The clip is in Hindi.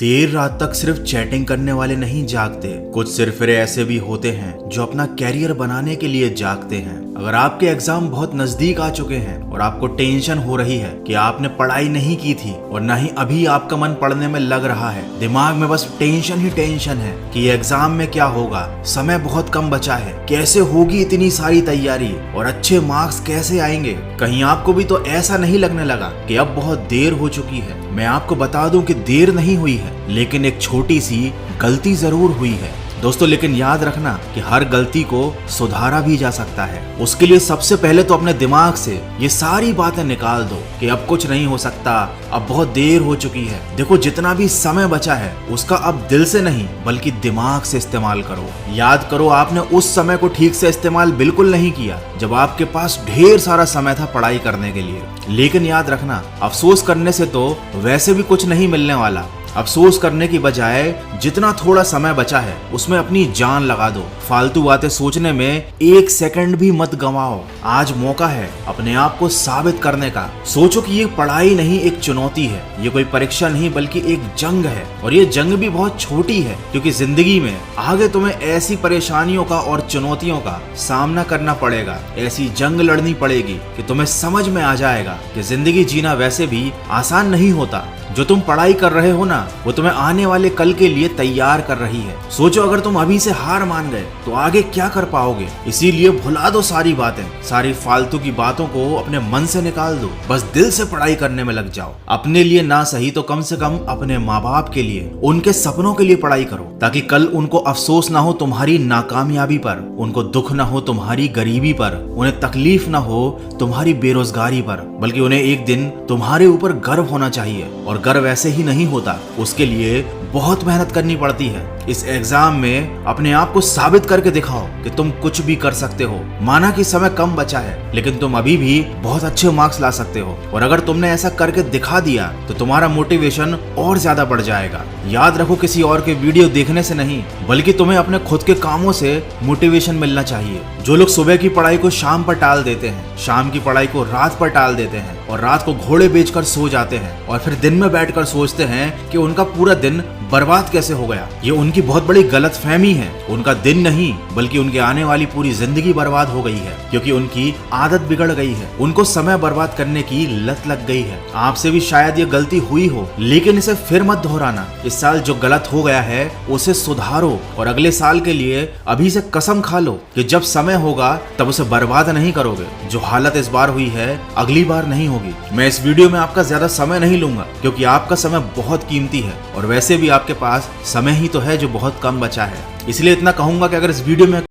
देर रात तक सिर्फ चैटिंग करने वाले नहीं जागते, कुछ सिरफिरे ऐसे भी होते हैं जो अपना कैरियर बनाने के लिए जागते हैं। अगर आपके एग्जाम बहुत नजदीक आ चुके हैं और आपको टेंशन हो रही है कि आपने पढ़ाई नहीं की थी और ना ही अभी आपका मन पढ़ने में लग रहा है, दिमाग में बस टेंशन ही टेंशन है कि एग्जाम में क्या होगा, समय बहुत कम बचा है, कैसे होगी इतनी सारी तैयारी और अच्छे मार्क्स कैसे आएंगे, कहीं आपको भी तो ऐसा नहीं लगने लगा कि अब बहुत देर हो चुकी है। मैं आपको बता दूं कि देर नहीं हुई है, लेकिन एक छोटी सी गलती जरूर हुई है दोस्तों। लेकिन याद रखना कि हर गलती को सुधारा भी जा सकता है। उसके लिए सबसे पहले तो अपने दिमाग से ये सारी बातें निकाल दो कि अब कुछ नहीं हो सकता, अब बहुत देर हो चुकी है। देखो, जितना भी समय बचा है उसका अब दिल से नहीं बल्कि दिमाग से इस्तेमाल करो। याद करो, आपने उस समय को ठीक से इस्तेमाल बिल्कुल नहीं किया जब आपके पास ढेर सारा समय था पढ़ाई करने के लिए। लेकिन याद रखना, अफसोस करने से तो वैसे भी कुछ नहीं मिलने वाला। अफसोस करने की बजाय जितना थोड़ा समय बचा है उसमें अपनी जान लगा दो। फालतू बातें सोचने में एक सेकंड भी मत गंवाओ। आज मौका है अपने आप को साबित करने का। सोचो कि ये पढ़ाई नहीं एक चुनौती है, ये कोई परीक्षा नहीं बल्कि एक जंग है। और ये जंग भी बहुत छोटी है, क्योंकि जिंदगी में आगे तुम्हें ऐसी परेशानियों का और चुनौतियों का सामना करना पड़ेगा, ऐसी जंग लड़नी पड़ेगी कि तुम्हें समझ में आ जाएगा कि जिंदगी जीना वैसे भी आसान नहीं होता। जो तुम पढ़ाई कर रहे हो ना, वो तुम्हें आने वाले कल के लिए तैयार कर रही है। सोचो, अगर तुम अभी से हार मान गए तो आगे क्या कर पाओगे। इसीलिए भुला दो सारी बातें, सारी फालतू की बातों को अपने मन से निकाल दो। बस दिल से पढ़ाई करने में लग जाओ। अपने लिए ना सही तो कम से कम अपने माँ बाप के लिए, उनके सपनों के लिए पढ़ाई करो, ताकि कल उनको अफसोस ना हो तुम्हारी नाकामयाबी पर, उनको दुख ना हो तुम्हारी गरीबी पर, उन्हें तकलीफ ना हो तुम्हारी बेरोजगारी पर, बल्कि उन्हें एक दिन तुम्हारे ऊपर गर्व होना चाहिए। और गर्व ऐसे ही नहीं होता, उसके लिए बहुत मेहनत करनी पड़ती है। इस एग्जाम में अपने आप को साबित करके दिखाओ कि तुम कुछ भी कर सकते हो। माना कि समय कम बचा है, लेकिन तुम अभी भी बहुत अच्छे मार्क्स ला सकते हो। और अगर तुमने ऐसा करके दिखा दिया तो तुम्हारा मोटिवेशन और ज्यादा बढ़ जाएगा। याद रखो, किसी और के वीडियो देखने से नहीं बल्कि तुम्हें अपने खुद के कामों से मोटिवेशन मिलना चाहिए। जो लोग सुबह की पढ़ाई को शाम पर टाल देते हैं, शाम की पढ़ाई को रात पर टाल देते हैं और रात को घोड़े बेचकर सो जाते हैं और फिर दिन में बैठकर सोचते हैं कि उनका पूरा दिन बर्बाद कैसे हो गया, ये उनकी बहुत बड़ी गलतफहमी है। उनका दिन नहीं बल्कि उनके आने वाली पूरी जिंदगी बर्बाद हो गई है, क्योंकि उनकी आदत बिगड़ गई है। उनको समय बर्बाद करने की लत लग गई है। आपसे भी शायद ये गलती हुई हो, लेकिन इसे फिर मत दोहराना। इस साल जो गलत हो गया है उसे सुधारो और अगले साल के लिए अभी से कसम खा लो कि जब समय होगा तब उसे बर्बाद नहीं करोगे। जो हालत इस बार हुई है अगली बार नहीं होगी। मैं इस वीडियो में आपका ज्यादा समय नहीं लूंगा, क्योंकि आपका समय बहुत कीमती है और वैसे भी आपके पास समय ही तो है जो बहुत कम बचा है। इसलिए इतना कहूंगा कि अगर इस वीडियो में